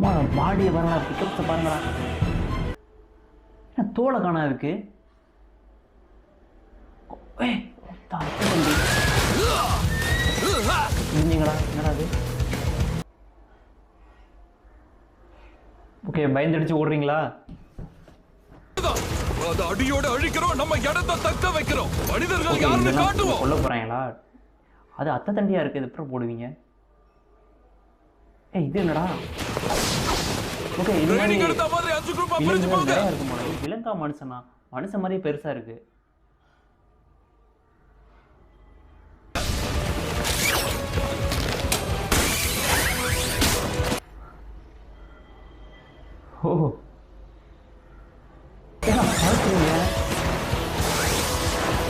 பாடியை பாருங்களா, பிக்கப்ஸை பாருங்களா, என்ன தோலை காணா இருக்கு. இருந்தீங்களா, என்னடா அது? ஓகே, பயந்துடுச்சு ஓடுறீங்களா? அடியோட அழிக்கிறோம், நம்ம இடத்தை தக்க வைக்கிறோம். மனிதர்கள் யாருன்னு காட்டுவோம். கொல்ல போறாங்களா? அது அத்தை தண்டியா இருக்கு, இது எப்படி போடுவீங்க? இது என்னடா? ஓகே, இது மாதிரி எடுத்த மாதிரி 5 குரூப்பா பிரிஞ்சு போங்க. இருக்கும் போல. விலங்கா மனுஷனா? மனுஷன் மாதிரி பெருசா இருக்கு. ஓ,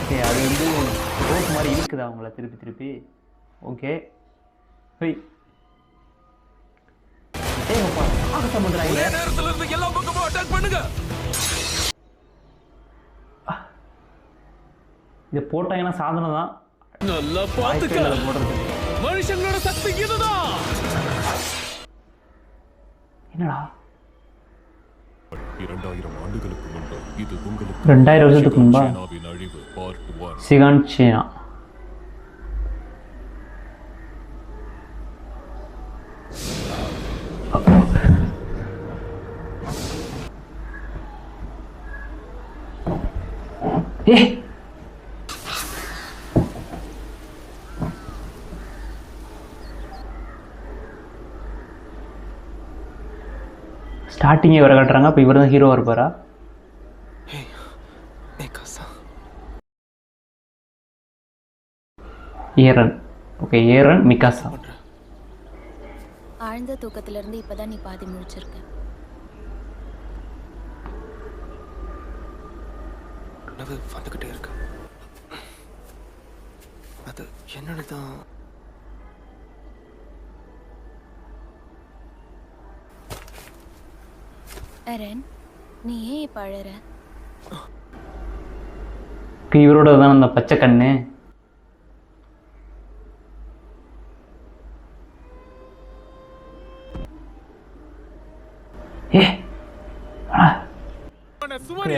ஓகே, அது வந்து ரோஸ் மாதிரி இருக்குதா அவங்கள திருப்பி திருப்பி? ஓகே, போய் நேரத்துல இருந்து எல்லா பக்கமும் அட்டாக் பண்ணுங்க. இது போட்டாங்கன்னா சாதனம் தான். நல்லா பாத்துக்க. மனுஷங்களோட சக்தி இதுதான். என்னடா 2000 ஆண்டுகளுக்கு முன்பு இது உங்களுக்கு 2000 வருஷத்துக்கு முன்பா? சீனாவின் அழிவு பார்ட் 1. சிகான் சீனா. ஸ்டார்டிங்கே வர காட்டுறாங்க. அப்போ இவர் தான் ஹீரோவாக இருப்பாரா? ஏரன். ஓகே, ஏரன் மிகாசா. ஆழ்ந்த தூக்கத்திலிருந்து இப்பதான் நீ பாதி முடிச்சிருக்க. அது வந்துகிட்டே இருக்கு. அது என்னன்னுதான். அரன், நீ ஏன் இப்ப அழற? இவரோட தான் அந்த பச்சை கண்ணு.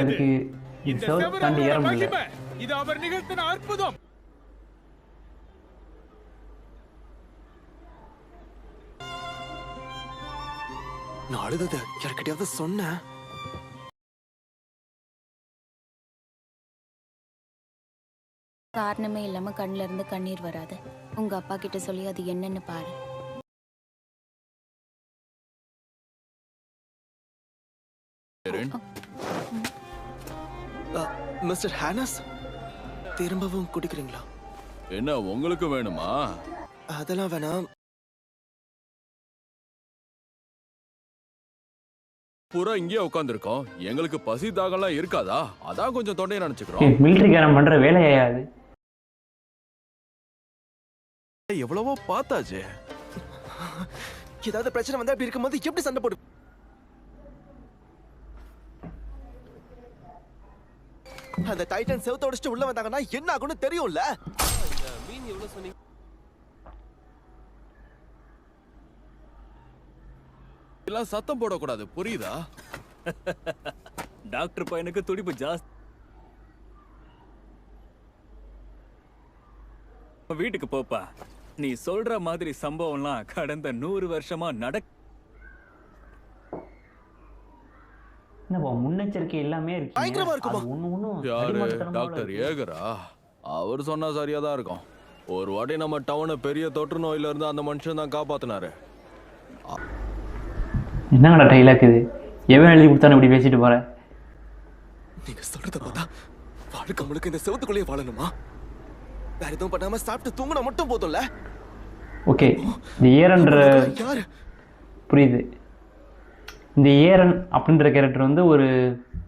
அதுக்கு இந்த செவரோட மகிமை, இது அவர் நிகழ்த்தின அற்புதம். நான் அழுதத யார்கிட்டயாவது சொன்னேன்? காரணமே இல்லாம கண்ணுல இருந்து கண்ணீர் வராது. உங்க அப்பா கிட்ட சொல்லி அது என்னன்னு பாரு. மிஸ்டர் ஹானஸ், திரும்பவும் குடிக்கிறீங்களா? என்ன உங்களுக்கு வேணுமா? அதெல்லாம் வேணாம். பூரா இங்கே உட்காந்துருக்கோம். எங்களுக்கு பசி தாகம்லாம் இருக்காதா? அதான் கொஞ்சம் தொண்டையை நினைச்சுக்கிறோம். மிலிட்டரிக்காரன் பண்ற வேலையாது. எவ்வளவோ பார்த்தாச்சு. ஏதாவது பிரச்சனை வந்தா அப்படி இருக்கும்போது எப்படி சண்டை போடு? அந்த டைட்டன் செவுத்த உடைச்சிட்டு உள்ள வந்தாங்கன்னா என்ன ஆகும்னு தெரியும்ல. மீன் எவ்வளவு சொன்னீங்க? எல்லாம் சத்தம் போடக்கூடாது, புரியுதா? டாக்டர் பையனுக்கு துடிப்பு ஜாஸ்தி. வீட்டுக்கு போப்பா. நீ சொல்ற மாதிரி சம்பவம்லாம் கடந்த 100 வருஷமா முன்னெச்சரிக்கை எல்லாமே இருக்கு. பயங்கரமா இருக்குமா? யாரு? டாக்டர் ஏகரா? அவர் சொன்னா சரியா தான் இருக்கும். ஒரு வாட்டி நம்ம டவுனை பெரிய தொற்று நோயில இருந்து அந்த மனுஷன் தான் காப்பாத்தினாரு. என்னங்கடா டைலாக் இது? எவன் எழுதி கொடுத்தானே இப்படி பேசிட்டு போற? நீங்க சொல்றத பார்த்தா வாழ்க்கை முழுக்க இந்த செவத்துக்குள்ளேயே வாழணுமா? வேற எதுவும் பண்ணாம சாப்பிட்டு தூங்கினா மட்டும் போதும்ல. ஓகே, இந்த ஏரன்ற புரியுது. இந்த ஏரன் அப்படின்ற கேரக்டர் வந்து ஒரு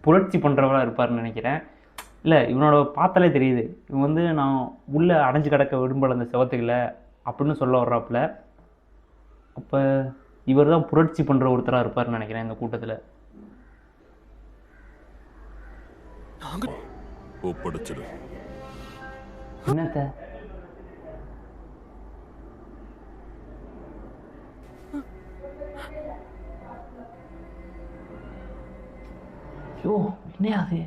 புரட்சி பண்ணுறவராக இருப்பார்னு நினைக்கிறேன். இல்லை, இவனோட பார்த்தாலே தெரியுது. இவன் வந்து நான் உள்ளே அடைஞ்சு கிடக்க விரும்பல அந்த செவத்துக்களை அப்படின்னு சொல்ல வர்றாப்புல. அப்போ இவர் தான் புரட்சி பண்ணுற ஒருத்தராக இருப்பார்னு நினைக்கிறேன் இந்த கூட்டத்தில். ஒப்படைச்சிடு. என்னத்த? ஐயோ என்னையா அது?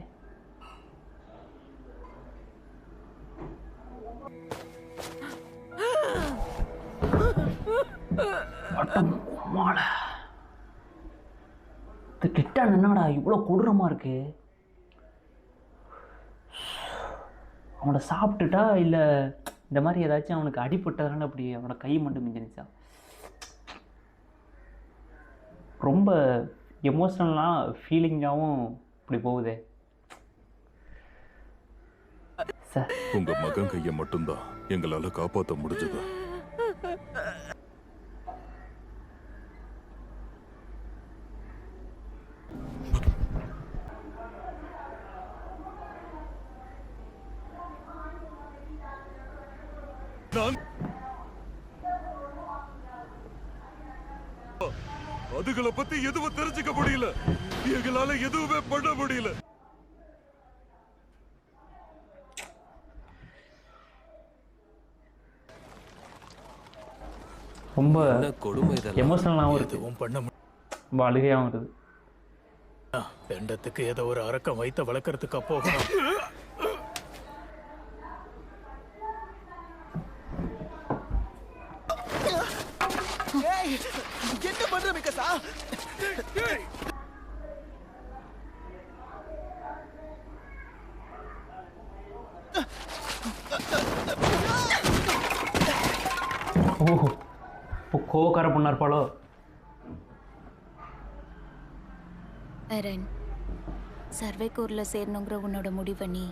மாடா இந்த கிட்டான் என்னடா இவ்வளோ கொடூரமா இருக்கு? அவனை சாப்பிட்டுட்டா இல்லை இந்த மாதிரி ஏதாச்சும் அவனுக்கு அடிபட்டதுனால அப்படி அவனோட கை மட்டும் மிஞ்சிருச்சா? ரொம்ப எமோஷ்னலாக ஃபீலிங்காகவும் இப்படி போகுதே சார். உங்க மகன் கையை மட்டும்தான் எங்களால காப்பாற்ற முடிஞ்சது. அதுகளை பத்தி எதுவும் தெரிஞ்சுக்க முடியல. எங்களால எதுவுமே பண்ண முடியல. ரொம்ப கொடுமை இதெல்லாம். எமோஷனலாகவும் இருக்குது, எதுவும் பண்ண ரொம்ப அழுகையாகவும் இருக்குது. தண்டத்துக்கு ஏதோ ஒரு அரக்கம் வைத்த வளர்க்கறதுக்கு போகணும். என்ன பண்ற மிக்கசா? ஓஹோ இப்போ கோவக்கார பொண்ணா இருப்பாளோ? எரன், சர்வேக்கூர்ல சேரணுங்கிற உன்னோட முடிவை நீ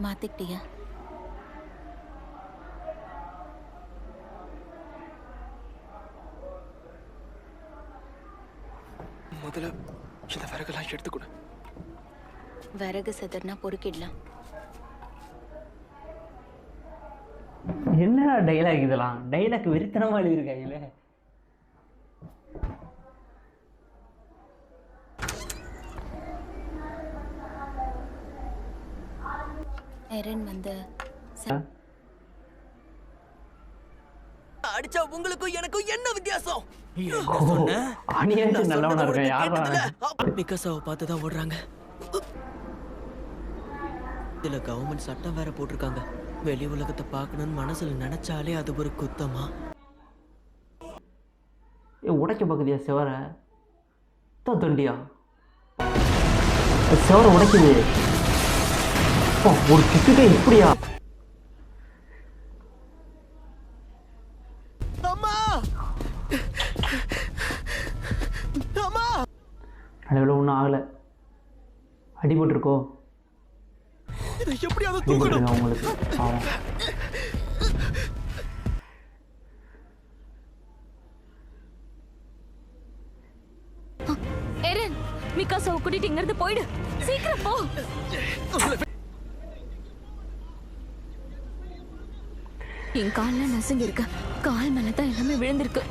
மாத்திக்கிட்டியா? முதல்ல இந்த விறகெல்லாம் எடுத்துக்கொடு. விறகு செதறினா பொறுக்கிடலாம். என்ன டைலாக் இதெல்லாம்? டைலாக் வெறித்தனமா எழுதியிருக்காங்களே. எரன் வந்து அடிச்சா உங்களுக்கும் எனக்கும் என்ன வித்தியாசம்? ஆணியாச்சும் நல்லவனா இருக்கான். யாரா மிக்காசாவை பார்த்து தான் ஓடுறாங்க. இதுல கவர்மெண்ட் சட்டம் வேற போட்டிருக்காங்க. வெளி உலகத்தை பார்க்கணும்னு மனசுல நினைச்சாலே அது ஒரு குத்தமா? உடைக்க பகுதியா செவர தொண்டியா செவர உடைக்குது. ஒரு கிட்டுக்கே இப்படியா? அம்மா அம்மா அளவில் ஒன்றும் ஆகலை. அடிபட்டிருக்கோ? எப்படியாவது அடிபட்டுருங்க அவங்களுக்கு. பாவம். எரன், மிக்காசாவை கூட்டிட்டு இங்க இருந்து போயிடு. சீக்கிரம் போ. என் கால்ல நசுங்கி இருக்கு. கால் மேல தான் எல்லாமே விழுந்திருக்கு.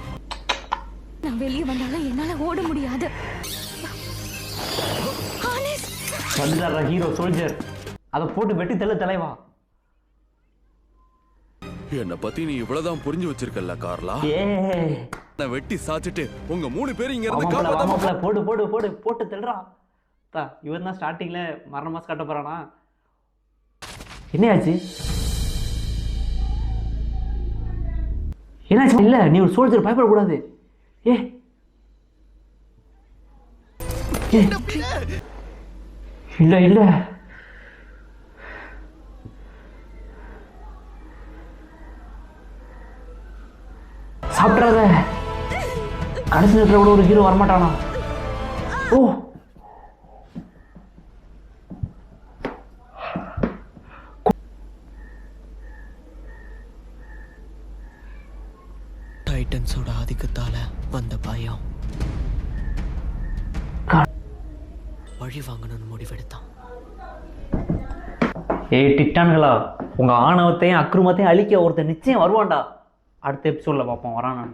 நான் வெளியே வந்தாலும் என்னால ஓட முடியாது. வந்துட்டாரா ஹீரோ சோல்ஜர்? அதை போட்டு வெட்டி தள்ள தலைவா. என்னை பத்தி நீ இவ்வளவுதான் புரிஞ்சு வச்சிருக்கல கார்லா. ஏ நான் வெட்டி சாச்சிட்டு உங்க 3 பேரும் இங்க இருந்து ஆமாப்ல, காப்பாத்த ஆமாப்ல, போடு போடு போடு போட்டு தள்ளுறா. இவன் தான் ஸ்டார்டிங்ல மரண மாஸ் காட்ட போறானா? என்னாச்சு? என்னாச்சு? இல்ல நீ ஒரு சோல்ஜர், பயப்படக்கூடாது. ஏ ஏ. இல்ல இல்ல சாப்பிட்றாத. கடைசி நேரத்தில் கூட ஒரு ஹீரோ வரமாட்டானா? ஓ டைட்டன்ஸோட ஆதிக்கத்தால வந்த பயம் வழி வாங்கணும்னு முடிவெடுத்தான். ஏய் டிட்டான்களா, உங்க ஆணவத்தையும் அக்ரமத்தையும் அழிக்க ஒருத்தர் நிச்சயம் வருவான்டா. அடுத்த எபிசோட்ல பார்ப்போம். வரான் நான்.